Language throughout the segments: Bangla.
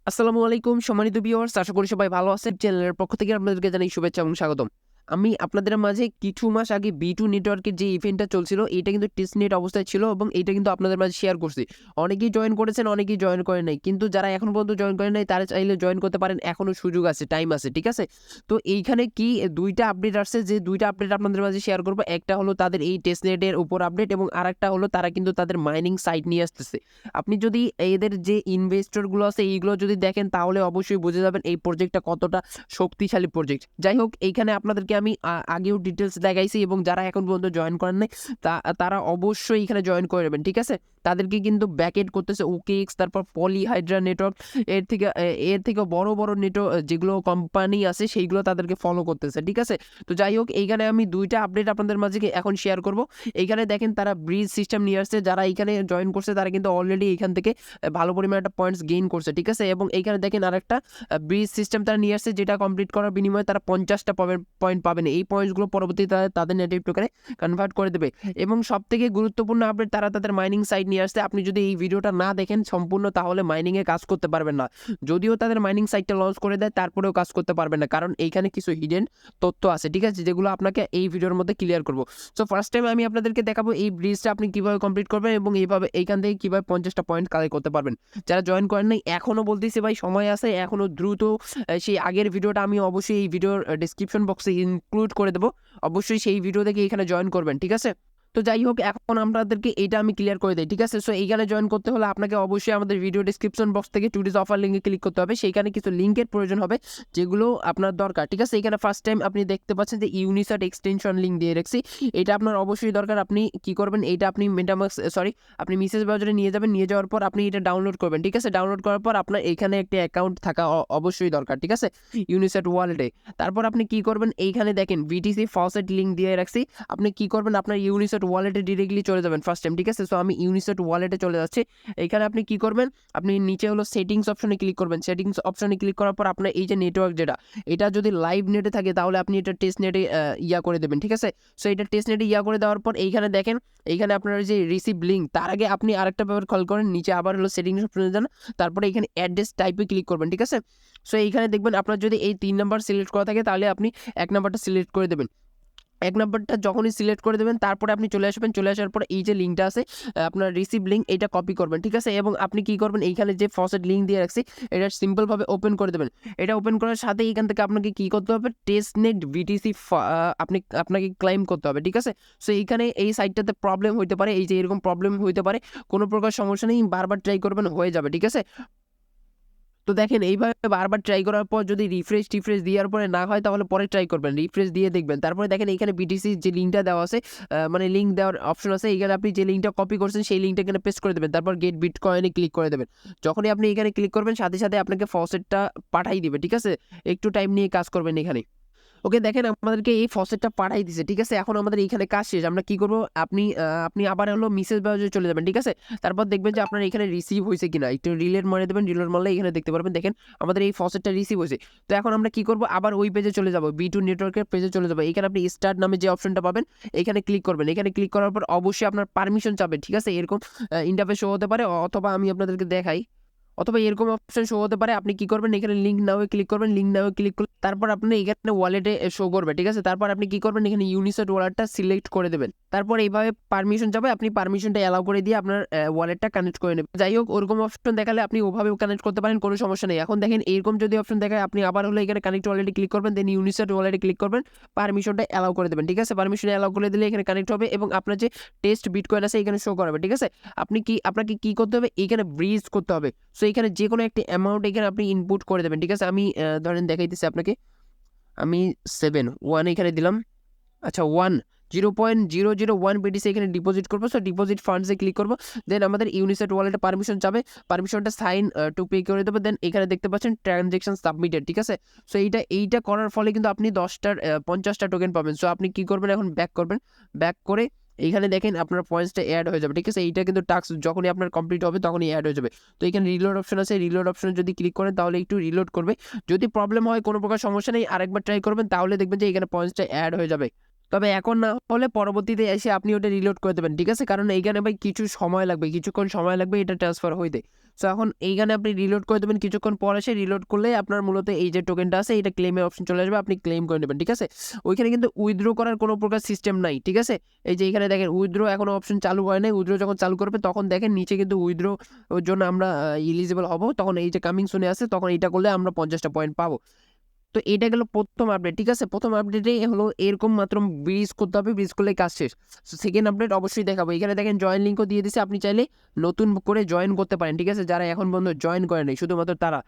আসসালামু আলাইকুম সম্মানিত ভিউয়ার্স, আশা করি সবাই ভালো আছেন। চ্যানেলের পক্ষ থেকে আপনাদেরকে জানাই শুভেচ্ছা এবং স্বাগতম। আমি আপনাদের মাঝে কিছু মাস আগে B2 নেটওয়ার্কের যে ইভেন্টটা চলছিল, এটা কিন্তু টেস্টনেট অবস্থায় ছিল এবং এটা কিন্তু আপনাদের মাঝে শেয়ার করছি। অনেকেই জয়েন করেছেন, অনেকেই জয়েন করেন নাই। কিন্তু যারা এখন পর্যন্ত জয়েন করেন নাই, তারা চাইলে জয়েন করতে পারেন। এখনো সুযোগ আছে, টাইম আছে, ঠিক আছে? তো এইখানে কি ২ টা আপডেট আসছে, যে ২ টা আপডেট আপনাদের মাঝে শেয়ার করব। একটা হলো তাদের এই টেস্টনেটের উপর আপডেট এবং আরেকটা হলো তারা কিন্তু তাদের মাইনিং সাইট নিয়ে আসতেছে। আপনি যদি এদের যে ইনভেস্টরগুলো আছে এইগুলো যদি দেখেন, তাহলে অবশ্যই বুঝে যাবেন এই প্রজেক্টটা কতটা শক্তিশালী প্রজেক্ট। যাই হোক, এইখানে আপনাদেরকে আমি আগেও ডিটেলস দেখাইছি এবং যারা এখন পর্যন্ত জয়েন করেন নাই তারা অবশ্যই এখানে জয়েন করে নেবেন, ঠিক আছে? তাদেরকে কিন্তু ব্যাকএড করতেছে OKX, তারপর পলিহাইড্রা নেটওয়ার্ক, এর থেকে বড় বড় যেগুলো কোম্পানি আছে সেইগুলো তাদেরকে ফলো করতেছে, ঠিক আছে? তো যাই হোক, এইখানে আমি ২ টা আপডেট আপনাদের মাঝে এখন শেয়ার করব। এইখানে দেখেন তারা ব্রিজ সিস্টেম নিয়ে আসছে। যারা এইখানে জয়েন করছে তারা কিন্তু অলরেডি এইখান থেকে ভালো পরিমাণে একটা পয়েন্টস গেইন করছে, ঠিক আছে? এবং এইখানে দেখেন আরেকটা ব্রিজ সিস্টেম তারা নিয়ে আসছে, যেটা কমপ্লিট করার বিনিময়ে তারা 50টা পয়েন্ট পাবেন। এই পয়েন্টসগুলো পরবর্তীতে তাদের নেটিভ টোকেনে কনভার্ট করে দেবে। এবং সবথেকে গুরুত্বপূর্ণ আপডেট, তারা তাদের মাইনিং সাইট নিয়ে আসছে। আপনি যদি এই ভিডিওটা না দেখেন সম্পূর্ণ, তাহলে মাইনিংয়ে কাজ করতে পারবেন না। যদিও তাদের মাইনিং সাইটটা লঞ্চ করে দেয়, তারপরেও কাজ করতে পারবেন না, কারণ এইখানে কিছু হিডেন তথ্য আছে, ঠিক আছে? যেগুলো আপনাকে এই ভিডিওর মধ্যে ক্লিয়ার করব। সো ফার্স্ট টাইম আমি আপনাদেরকে দেখাবো এই ব্রিজটা আপনি কিভাবে কমপ্লিট করবেন এবং এইভাবে এইখান থেকে কিভাবে 50টা পয়েন্ট কালেক্ট করতে পারবেন। যারা জয়েন করেন নাই, এখনো বলতেছি ভাই, সময় আছে, এখনো দ্রুত। সেই আগের ভিডিওটা আমি অবশ্যই এই ভিডিওর ডেসক্রিপশন বক্সে ইনক্লুড করে দেবো। অবশ্যই সেই ভিডিও দেখে এখানে জয়েন করবেন, ঠিক আছে? তো যাই হোক, এখন আপনাদেরকে এইটা আমি ক্লিয়ার করে দিই, ঠিক আছে? সো এইখানে জয়েন করতে হলে আপনাকে অবশ্যই আমাদের ভিডিও ডেসক্রিপশন বক্স থেকে টুডেজ অফার লিঙ্কে ক্লিক করতে হবে। সেইখানে কিছু লিঙ্কের প্রয়োজন হবে, যেগুলো আপনার দরকার, ঠিক আছে? এখানে ফার্স্ট টাইম আপনি দেখতে পাচ্ছেন যে ইউনিসেট এক্সটেনশন লিঙ্ক দিয়ে রাখছি। এটা আপনার অবশ্যই দরকার। আপনি কি করবেন, এইটা আপনি আপনি মেসেজ ব্রাউজারে নিয়ে যাবেন। নিয়ে যাওয়ার পর আপনি এটা ডাউনলোড করবেন, ঠিক আছে? ডাউনলোড করার পর আপনার এখানে একটি অ্যাকাউন্ট থাকা অবশ্যই দরকার, ঠিক আছে? ইউনিসেট ওয়ালেটে। তারপর আপনি কি করবেন, এইখানে দেখেন VTC ফসেট লিঙ্ক দিয়ে রাখছি। আপনি কি করবেন, আপনার ইউনিসেট ওয়ালেটে ডিরেক্টলি চলে যাবেন ফার্স্ট টাইম, ঠিক আছে? সো আমি ইউনিসেট ওয়ালেটে চলে যাচ্ছি। এইখানে আপনি কি করবেন, আপনি নিচে হলো সেটিংস অপশনে ক্লিক করবেন। সেটিংস অপশনে ক্লিক করার পর আপনার এই যে নেটওয়ার্ক, এটা যদি লাইভ নেটে থাকে তাহলে আপনি এটা টেস্ট নেটে ইয়া করে দেবেন, ঠিক আছে? সো এটা টেস্ট নেটে ইয়া করে দেওয়ার পর এইখানে দেখেন, এইখানে আপনার যে রিসিভ লিঙ্ক, তার আগে আপনি আরেকটা ব্যাপার খেয়াল করেন, নিচে আবার হলো সেটিংস অপশনে যান। তারপরে এখানে অ্যাড্রেস টাইপে ক্লিক করবেন, ঠিক আছে? সো এইখানে দেখবেন আপনার যদি এই 3 নাম্বার সিলেক্ট করা থাকে, তাহলে আপনি 1 নাম্বারটা সিলেক্ট করে দেবেন। 1 নাম্বারটা যখনই সিলেক্ট করে দেবেন, তারপরে আপনি চলে আসবেন। চলে আসার পরে এই যে লিঙ্কটা আছে, আপনার রিসিভ লিঙ্ক, এটা কপি করবেন, ঠিক আছে? এবং আপনি কি করবেন, এইখানে যে ফসেট লিঙ্ক দিয়ে রাখছি, এটা সিম্পলভাবে ওপেন করে দেবেন। এটা ওপেন করার সাথে এখান থেকে আপনাকে কি করতে হবে, টেস্টনেট VTC আপনাকে ক্লেম করতে হবে, ঠিক আছে? সো এইখানে এই সাইটটাতে প্রবলেম হইতে পারে, এই যে এরকম প্রবলেম হইতে পারে। কোনো প্রকার সমস্যা নেই, বারবার ট্রাই করবেন, হয়ে যাবে, ঠিক আছে? তো দেখেন, এইভাবে বারবার ট্রাই করার পর যদি টিফ্রেশ দেওয়ার পরে না হয়, তাহলে পরে ট্রাই করবেন, রিফ্রেশ দিয়ে দেখবেন। তারপরে দেখেন এইখানে BTC যে লিঙ্কটা দেওয়া আছে, মানে লিঙ্ক দেওয়ার অপশন আছে, এখানে আপনি যে লিঙ্কটা কপি করছেন সেই লিঙ্কটা এখানে পেস্ট করে দেবেন। তারপর গেট বিটকয়েনে ক্লিক করে দেবেন। যখনই আপনি এখানে ক্লিক করবেন, সাথে সাথে আপনাকে ফসেটটা পাঠাই দিবে, ঠিক আছে? একটু টাইম নিয়ে কাজ করবেন এখানে। ওকে, দেখেন আমাদেরকে এই ফসেটটা পাঠাই দিছে, ঠিক আছে? এখন আমাদের এইখানে কাজ শেষ। আমরা কি করব, আপনি আবার হলো মেসেজ ব্রাউজারে চলে যাবেন, ঠিক আছে? তারপর দেখবেন যে আপনার এখানে রিসিভ হয়েছে কিনা, একটু রিলেট মারে দেবেন। রিলেট মারলে এখানে দেখতে পারবেন, দেখেন আমাদের এই ফসেটটা রিসিভ হয়েছে। তো এখন আমরা কি করব, আবার ওই পেজে চলে যাব, B2 নেটওয়ার্কের পেজে চলে যাব। এখানে আপনি স্টার্ট নামে যে অপশনটা পাবেন, এখানে ক্লিক করবেন। এখানে ক্লিক করার পর অবশ্যই আপনার পারমিশন চাবে, ঠিক আছে? এরকম ইন্টারফেস শো হতে পারে, অথবা আমি আপনাদেরকে দেখাই, অথবা এরকম অপশন শো হতে পারে। আপনি কি করবেন, এখানে লিঙ্ক নাও ক্লিক করবেন। লিঙ্ক নাও ক্লিক করলে তারপর আপনি এখানে ওয়ালেটে শো করবে, ঠিক আছে? তারপর আপনি কি করবেন, এখানে ইউনিসেট ওয়ালেটটা সিলেক্ট করে দেবেন। তারপর এইভাবে পারমিশন যাবে, আপনি পারমিশনটা অ্যালাউ করে দিয়ে আপনার ওয়ালেটটা কানেক্ট করে নেবেন। যাই হোক, ওরকম অপশন দেখালে আপনি ওভাবেও কানেক্ট করতে পারেন, কোনো সমস্যা নেই। এখন দেখেন, এরকম যদি অপশন দেখায়, আপনি আবার হলো এখানে কানেক্ট ওয়ালেটে ক্লিক করবেন, দেন ইউনিসেট ওয়ালেটে ক্লিক করবেন, পারমিশনটা অ্যালাউ করে দেবেন, ঠিক আছে? পারমিশন অ্যালাউ করে দিলে এখানে কানেক্ট হবে এবং আপনার যে টেস্ট বিটকয়েন আছে এখানে শো করাবে, ঠিক আছে? আপনাকে কি করতে হবে, এখানে ব্রিজ করতে হবে। সো এখানে যে কোনো একটা অ্যামাউন্ট এখানে আপনি ইনপুট করে দেবেন, ঠিক আছে? আমি ধরেন দেখাইতেছি আপনাকে, আমি 7 এখানে দিলাম। আচ্ছা, 0.001 BTC এখানে ডিপোজিট করবো। সো ডিপোজিট ফান্ডসে ক্লিক করবো। দেন আমাদের ইউনিসেট ওয়ালেটে পারমিশন চাবে, পারমিশনটা সাইন টু পে করে দেবো। দেন এখানে দেখতে পাচ্ছেন ট্রানজেকশন সাবমিটেড, ঠিক আছে? সো এইটা করার ফলে কিন্তু আপনি 50টা টোকেন পাবেন। সো আপনি কি করবেন, এখন ব্যাক করবেন। ব্যাক করে এইখানে দেখেন আপনার পয়েন্টসটা অ্যাড হয়ে যাবে, ঠিক আছে? এইটা কিন্তু টাস্ক যখনই আপনার কমপ্লিট হবে তখনই অ্যাড হয়ে যাবে। তো এখানে রিলোড অপশন আছে, রিলোড অপশনে যদি ক্লিক করেন তাহলে একটু রিলোড করবে। যদি প্রবলেম হয়, কোনো প্রকার সমস্যা নেই, আরেকবার ট্রাই করবেন, তাহলে দেখবেন যে এখানে পয়েন্টসটা অ্যাড হয়ে যাবে। তবে এখন না হলে পরবর্তীতে এসে আপনি ওটা রিলোড করে দেবেন, ঠিক আছে? কারণ এইখানে ভাই কিছু সময় লাগবে, কিছুক্ষণ সময় লাগবে এটা ট্রান্সফার হইতে। সো এখন এইখানে আপনি রিলোড করে দেবেন, কিছুক্ষণ পর এসে রিলোড করলে আপনার মূলত এই যে টোকেনটা আছে এটা ক্লেমের অপশন চলে আসবে, আপনি ক্লেম করে নেবেন, ঠিক আছে? ওইখানে কিন্তু উইথড্র করার কোনো প্রকার সিস্টেম নাই, ঠিক আছে? এই যে এখানে দেখেন উইথড্র এখনো অপশন চালু হয় নাই, উইথড্র যখন চালু করবে তখন দেখেন নিচে কিন্তু উইথড্র ওর জন্য আমরা এলিজিবল হব, তখন এই যে কামিং শুনে আসে তখন এটা করলে আমরা 50টা পয়েন্ট পাবো। তো এটা গেল প্রথম আপডেট, ঠিক আছে? প্রথম আপডেটে হলো এরকম মাত্র ব্রিজ করতে হবে, ব্রিজ করলে কাজ শেষ। সেকেন্ড আপডেট অবশ্যই দেখাবো, এখানে দেখেন জয়েন লিঙ্কও দিয়ে দিছে, আপনি চাইলে নতুন করে জয়েন করতে পারেন, ঠিক আছে? যারা এখন পর্যন্ত জয়েন করে নাই শুধুমাত্র তারা,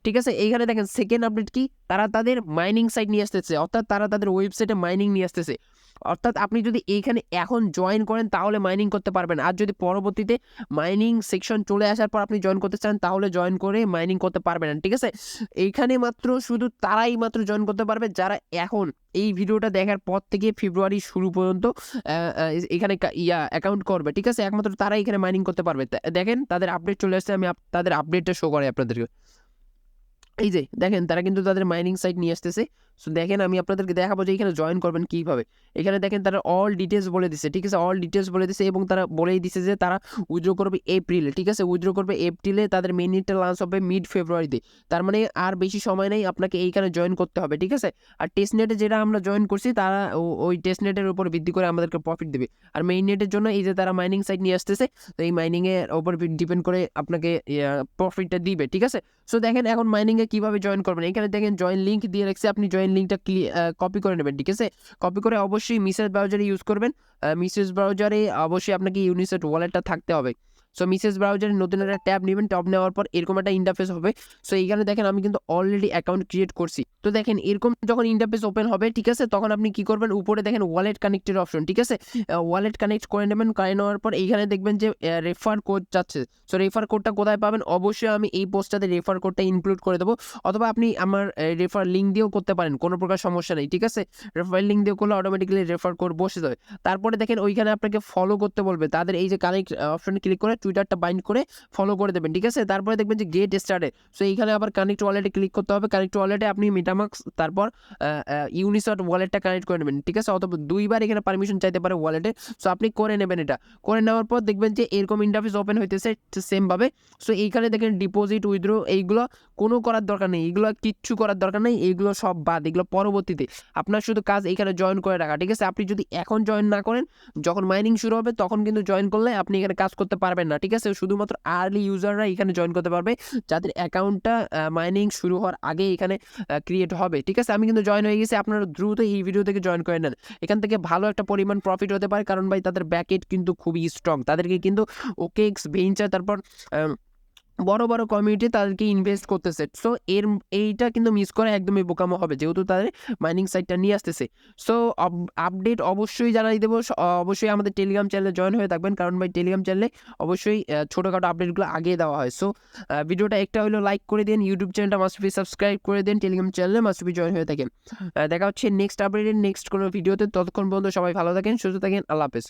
ঠিক আছে? এইখানে দেখেন সেকেন্ড আপডেট কি, তারা তাদের মাইনিং সাইট নিয়ে আসতেছে, অর্থাৎ তারা তাদের ওয়েবসাইটে মাইনিং নিয়ে আসতেছে। অর্থাৎ আপনি যদি এইখানে এখন জয়েন করেন তাহলে মাইনিং করতে পারবেন, আর যদি পরবর্তীতে মাইনিং সেকশন চলে আসার পর আপনি জয়েন করতে চান তাহলে জয়েন করে মাইনিং করতে পারবেন না, ঠিক আছে? এইখানে মাত্র শুধু তারাই মাত্র জয়েন করতে পারবে যারা এখন এই ভিডিওটা দেখার পর থেকে ফেব্রুয়ারি শুরু পর্যন্ত এখানে অ্যাকাউন্ট করবে, ঠিক আছে? একমাত্র তারাই এখানে মাইনিং করতে পারবে। দেখেন তাদের আপডেট চলে আসছে, আমি তাদের আপডেটটা শো করাই আপনাদেরকে। এই যে দেখেন তারা কিন্তু তাদের মাইনিং সাইট নিয়ে আসতেছে। সো দেখেন আমি আপনাদেরকে দেখাবো যে এখানে জয়েন করবেন কীভাবে। এখানে দেখেন তারা অল ডিটেলস বলে দিছে, ঠিক আছে? অল ডিটেলস বলে দিছে এবং তারা বলেই দিছে যে তারা উইথড্র করবে এপ্রিলে, ঠিক আছে? উইথড্র করবে এপ্রিলে, তাদের মেইনটা লঞ্চ হবে মিড ফেব্রুয়ারিতে। তার মানে আর বেশি সময় নেই, আপনাকে এইখানে জয়েন করতে হবে, ঠিক আছে? আর টেস্টনেটে যেটা আমরা জয়েন করছি তারা ওই টেস্টনেটের উপর ভিত্তি করে আমাদেরকে প্রফিট দেবে। আর মেইন নেটের জন্য এই যে তারা মাইনিং সাইট নিয়ে আসতেছে, তো এই মাইনিংয়ের ওপর ডিপেন্ড করে আপনাকে প্রফিটটা দিবে, ঠিক আছে? সো দেখেন এখন মাইনিংয়ে কীভাবে জয়েন করবেন, এখানে দেখেন জয়েন লিঙ্ক দিয়ে রাখছে, আপনি জয়েন লিঙ্কটা কপি করে নেবেন, ঠিক আছে? কপি করে অবশ্যই মিসেস ব্রাউজারে ইউজ করবেন। মিসেস ব্রাউজারে অবশ্যই আপনাকে ইউনিসেট ওয়ালেটটা থাকতে হবে। সো মিসেস ব্রাউজারে নতুন একটা ট্যাব নেবেন, ট্যাব নেওয়ার পর এরকম একটা ইন্টারফেস হবে। সো এইখানে দেখেন আমি কিন্তু অলরেডি অ্যাকাউন্ট ক্রিয়েট করছি। তো দেখেন এরকম যখন ইন্টারফেস ওপেন হবে, ঠিক আছে, তখন আপনি কি করবেন, উপরে দেখেন ওয়ালেট কানেক্টের অপশন, ঠিক আছে? ওয়ালেট কানেক্ট করে নেবেন, করে নেওয়ার পর এইখানে দেখবেন যে রেফার কোড যাচ্ছে। সো রেফার কোডটা কোথায় পাবেন, অবশ্যই আমি এই পোস্টটাতে রেফার কোডটা ইনক্লুড করে দেবো, অথবা আপনি আমার রেফার লিঙ্ক দিয়েও করতে পারেন, কোনো প্রকার সমস্যা নেই, ঠিক আছে? রেফার লিঙ্ক দিয়ে করলে অটোমেটিক্যালি রেফার কোড বসে যাবে। তারপরে দেখেন ওইখানে আপনাকে ফলো করতে বলবে, তাদের এই যে কানেক্ট অপশনে ক্লিক করে টুইটারটা বাইন্ড করে ফলো করে দেবেন, ঠিক আছে? তারপরে দেখবেন যে গেট স্টার্টেড। সো এইখানে আবার কানেক্ট ওয়ালেটে ক্লিক করতে হবে, কানেক্ট ওয়ালেটে আপনি মেটামাক্স তারপর ইউনিসট ওয়ালেটটা কানেক্ট করে নেবেন, ঠিক আছে? অথবা দুইবার এখানে পারমিশন চাইতে পারে ওয়ালেটে। সো আপনি করে নেবেন, এটা করে নেওয়ার পর দেখবেন যে এরকম ইন্টারফেস ওপেন হইতেছে সেমভাবে। সো এইখানে দেখেন ডিপোজিট, উইথড্র এইগুলো কোনো করার দরকার নেই, এগুলো কিচ্ছু করার দরকার নেই, এইগুলো সব বাদ, এগুলো পরবর্তীতে। আপনার শুধু কাজ এইখানে জয়েন করে রাখা, ঠিক আছে? আপনি যদি এখন জয়েন না করেন, যখন মাইনিং শুরু হবে তখন কিন্তু জয়েন করলে আপনি এখানে কাজ করতে পারবেন না, ঠিক আছে? শুধুমাত্র আর্লি ইউজাররা এখানে জয়েন করতে পারবে, যাদের অ্যাকাউন্টটা মাইনিং শুরু হওয়ার আগে এখানে ক্রিয়েট হবে, ঠিক আছে? আমি কিন্তু জয়েন হয়ে গেছি, আপনারা দ্রুত এই ভিডিও থেকে জয়েন করে নেন, এখান থেকে ভালো একটা পরিমাণ প্রফিট হতে পারে, কারণ ভাই তাদের ব্যাকএন্ড কিন্তু খুবই স্ট্রং, তাদেরকে কিন্তু ওকেএক্স ভেঞ্চার তারপর বড় বড় কমিউনিটি তাদেরকে ইনভেস্ট করতেছে। সো এইটা কিন্তু মিস করা একদমই বোকামো হবে, যেহেতু তাদের মাইনিং সাইটটা নিয়ে আসতেছে। সো আপডেট অবশ্যই জানাই দেবো, অবশ্যই আমাদের টেলিগ্রাম চ্যানেলে জয়েন হয়ে থাকবেন, কারণ ভাই টেলিগ্রাম চ্যানেলে অবশ্যই ছোটোখাটো আপডেটগুলো আগে দেওয়া হয়। সো ভিডিওটা একটা হলো লাইক করে দিন, ইউটিউব চ্যানেলটা মাস্ট বি সাবস্ক্রাইব করে দিন, টেলিগ্রাম চ্যানেলে মাস্ট বি জয়েন হয়ে থাকেন। দেখা হচ্ছে নেক্সট আপডেটের নেক্সট কোনো ভিডিওতে, ততক্ষণ পর্যন্ত সবাই ভালো থাকেন, সুস্থ থাকেন, আল্লাহ হাফেজ।